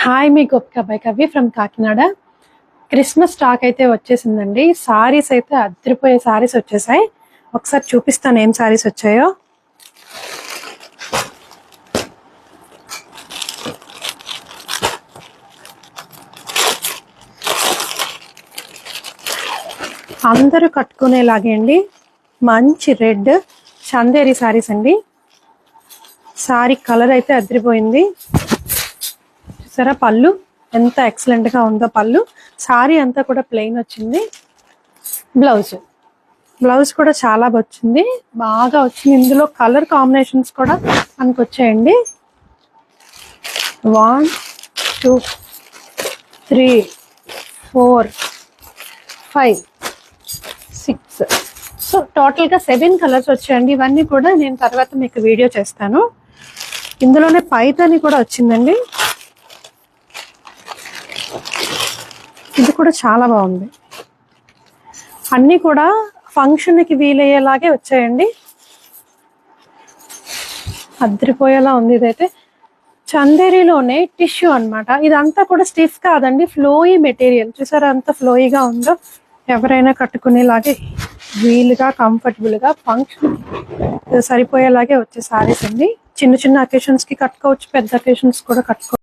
Hi, me Gopika by కవి from Kakinada. Christmas stock అయితే వచ్చేసిందండి. సారీస్ అయితే అదిరిపోయే సారీస్ వచ్చేసాయి. ఒకసారి చూపిస్తాను ఏం సారీస్ వచ్చాయో. అందరూ కట్టుకునేలాగే అండి. మంచి రెడ్ చందేరి సారీస్ అండి. సారీ కలర్ అయితే అదిరిపోయింది. చూసారా పళ్ళు ఎంత ఎక్సలెంట్ గా ఉందో. పళ్ళు సారీ అంతా కూడా ప్లెయిన్ వచ్చింది. బ్లౌజ్ కూడా చాలా బాగా వచ్చింది. ఇందులో కలర్ కాంబినేషన్స్ కూడా మనకు వచ్చాయండి. 1 2 3 4 5 6 సో టోటల్ గా 7 కలర్స్ వచ్చాయండి. ఇవన్నీ కూడా నేను తర్వాత మీకు వీడియో చేస్తాను. ఇందులోనే పైతాని కూడా వచ్చిందండి. ఇది కూడా చాలా బాగుంది. అన్నీ కూడా ఫంక్షన్ కి వీలయ్యేలాగే వచ్చాయండి. అద్దరిపోయేలా ఉంది. ఇదైతే చందేరిలోనే టిష్యూ అన్నమాట. ఇదంతా కూడా స్టిఫ్ కాదండి, ఫ్లోయీ మెటీరియల్. చూసారా అంత ఫ్లోయీగా ఉందో. ఎవరైనా కట్టుకునేలాగే వీలుగా కంఫర్టబుల్ గా ఫంక్షన్ సరిపోయేలాగే వచ్చే సారీస్ అండి. చిన్న చిన్న అకేషన్స్ కి కట్టుకోవచ్చు, పెద్ద అకేషన్స్ కూడా కట్టుకోవచ్చు.